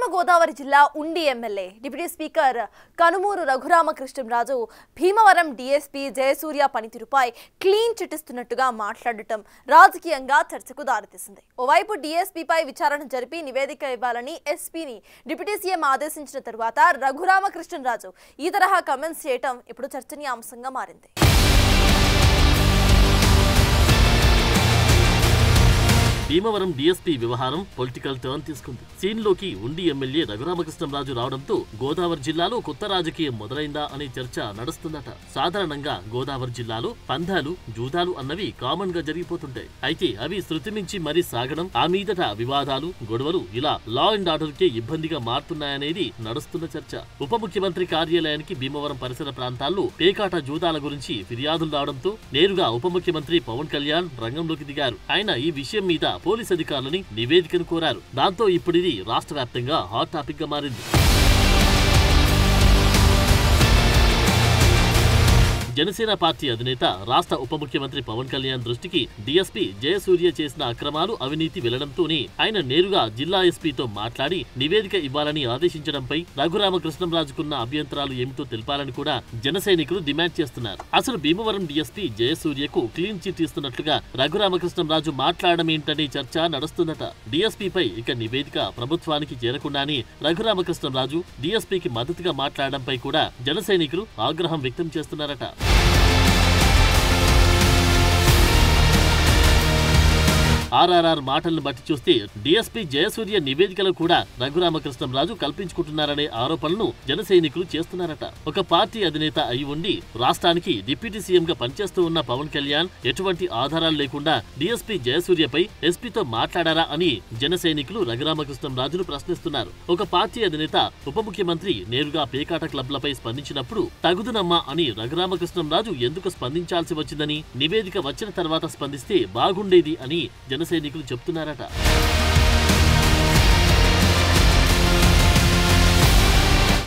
పశ్చిమ గోదావరి జిల్లా Undi MLA deputy speaker Kanumuru Raghuramakrishnamraju Bhimavaram DSP Jayasurya పనితీరుపై క్లీన్ చిట్ ఇస్తున్నట్టుగా మాట్లాడటం రాజకీయంగా చర్చకు దారితీసింది. ఓవైపు డీఎస్పీపై విచారణ జరిపి నివేదిక ఇవ్వాలని ఎస్పీని డిప్యూటీ సీఎం ఆదేశించిన తరువాత రఘురామకృష్ణంరాజు ఈ తరహా కామెంట్స్ చేయటం ఇప్పుడు చర్చనీయాంశంగా మారింది. భీమవరం డీఎస్పీ వ్యవహారం పొలిటికల్ టర్న్ తీసుకుంది. సీన్లోకి ఉండి ఎమ్మెల్యే రఘురామకృష్ణంరాజు రావడంతో గోదావరి జిల్లాలో కొత్త రాజకీయం మొదలైందా అనే చర్చ నడుస్తుందట. సాధారణంగా గోదావరి జిల్లాలో పందాలు, జూదాలు అన్నవి కామన్ గా జరిగిపోతుంటాయి. అయితే అవి శృతి మించి మరీ సాగడం, ఆ మీదట వివాదాలు, గొడవలు ఇలా లా అండ్ ఆర్డర్ కే ఇబ్బందిగా మారుతున్నాయనేది నడుస్తున్న చర్చ. ఉప ముఖ్యమంత్రి కార్యాలయానికి భీమవరం పరిసర ప్రాంతాల్లో పేకాట జూదాల గురించి ఫిర్యాదులు రావడంతో నేరుగా ఉప ముఖ్యమంత్రి పవన్ కళ్యాణ్ రంగంలోకి దిగారు. ఆయన ఈ విషయం మీద పోలీస్ అధికారులని నివేదికను కోరారు. దాంతో ఇప్పుడిది రాష్ట్ర వ్యాప్తంగా హాట్ టాపిక్ గా మారింది. జనసేన పార్టీ అధినేత రాష్ట్ర ఉప ముఖ్యమంత్రి పవన్ కళ్యాణ్ దృష్టికి డీఎస్పీ జయసూర్య చేసిన అక్రమాలు, అవినీతి వెళ్లడంతోనే ఆయన నేరుగా జిల్లా ఎస్పీతో మాట్లాడి నివేదిక ఇవ్వాలని ఆదేశించడంపై రఘురామకృష్ణంరాజుకున్న అభ్యంతరాలు ఏమిటో తెలపాలని కూడా జన సైనికులు డిమాండ్ చేస్తున్నారు. అసలు భీమవరం డీఎస్పీ జయసూర్యకు క్లీన్ చిట్ ఇస్తున్నట్లుగా రఘురామకృష్ణంరాజు మాట్లాడడం ఏంటనే చర్చ నడుస్తుందట. డీఎస్పీపై ఇక నివేదిక ప్రభుత్వానికి చేరకుండానే రఘురామకృష్ణంరాజు డీఎస్పీకి మద్దతుగా మాట్లాడడంపై కూడా జన సైనికులు ఆగ్రహం వ్యక్తం చేస్తున్నారట. ఆర్ఆర్ఆర్ మాటలను బట్టి చూస్తే డీఎస్పీ జయసూర్య నివేదికలో కూడా రఘురామకృష్ణంరాజు కల్పించుకుంటున్నారనే ఆరోపణలను జన సైనికులు చేస్తున్నారట. ఒక పార్టీ అధినేత అయి ఉండి రాష్ట్రానికి డిప్యూటీ సీఎం గా పనిచేస్తూ ఉన్న పవన్ కళ్యాణ్ ఎటువంటి ఆధారాలు లేకుండా డీఎస్పీ జయసూర్యపై ఎస్పీతో మాట్లాడారా అని జన సైనికులు రఘురామకృష్ణంరాజును ప్రశ్నిస్తున్నారు. ఒక పార్టీ అధినేత ఉప ముఖ్యమంత్రి నేరుగా పేకాట క్లబ్లపై స్పందించినప్పుడు తగుదునమ్మా అని రఘురామకృష్ణంరాజు ఎందుకు స్పందించాల్సి వచ్చిందని, నివేదిక వచ్చిన తర్వాత స్పందిస్తే బాగుండేది అని జన సైనికులు చెప్తున్నారట.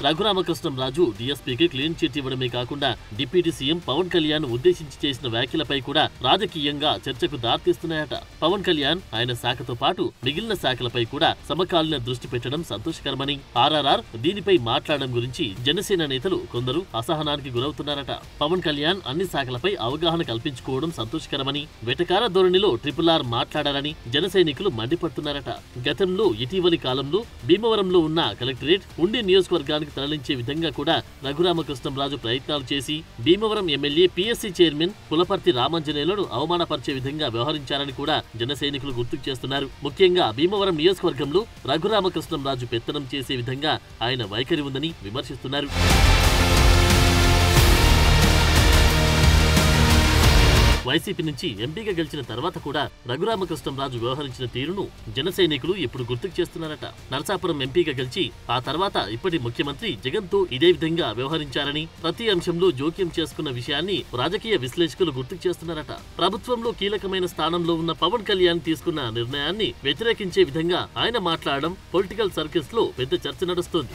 రఘురామకృష్ణంరాజు డీఎస్పీకి క్లీన్ చిట్ ఇవ్వడమే కాకుండా డిప్యూటీ సీఎం పవన్ కళ్యాణ్ ఉద్దేశించి చేసిన వ్యాఖ్యలపై కూడా రాజకీయంగా చర్చకు దారితీస్తున్నాయట. పవన్ కళ్యాణ్ ఆయన శాఖతో పాటు మిగిలిన శాఖలపై కూడా సమకాలీన దృష్టి పెట్టడం సంతోషకరమని, ఆర్ఆర్ఆర్ దీనిపై మాట్లాడడం గురించి జనసేన నేతలు కొందరు అసహనానికి గురవుతున్నారట. పవన్ కళ్యాణ్ అన్ని శాఖలపై అవగాహన కల్పించుకోవడం సంతోషకరమని, వెటకార ధోరణిలో RRR మాట్లాడారని జన సైనికులు మండిపడుతున్నారట. గతంలో ఇటీవలి కాలంలో భీమవరంలో ఉన్న కలెక్టరేట్ ఉండి నియోజకవర్గానికి తరలించే విధంగా కూడా రఘురామకృష్ణంరాజు ప్రయత్నాలు చేసి Bhimavaram MLA PSC chairman Pulaparthi రామాంజనేయులను అవమానపరిచే విధంగా వ్యవహరించారని కూడా జన సైనికులు గుర్తుకు చేస్తున్నారు. ముఖ్యంగా భీమవరం నియోజకవర్గంలో రఘురామకృష్ణంరాజు పెత్తనం చేసే విధంగా ఆయన వైఖరి ఉందని విమర్శిస్తున్నారు. వైసీపీ నుంచి ఎంపీగా గెలిచిన తర్వాత కూడా రఘురామకృష్ణంరాజు వ్యవహరించిన తీరును జన సైనికులు ఇప్పుడు గుర్తుకు చేస్తున్నారట. నరసాపురం ఎంపీగా గెలిచి ఆ తర్వాత ఇప్పటి ముఖ్యమంత్రి జగన్ తో ఇదే విధంగా వ్యవహరించారని, ప్రతి అంశంలో జోక్యం చేసుకున్న విషయాన్ని రాజకీయ విశ్లేషకులు గుర్తుకు చేస్తున్నారట. ప్రభుత్వంలో కీలకమైన స్థానంలో ఉన్న పవన్ కళ్యాణ్ తీసుకున్న నిర్ణయాన్ని వ్యతిరేకించే విధంగా ఆయన మాట్లాడడం పొలిటికల్ సర్కిల్స్ లో పెద్ద చర్చ నడుస్తోంది.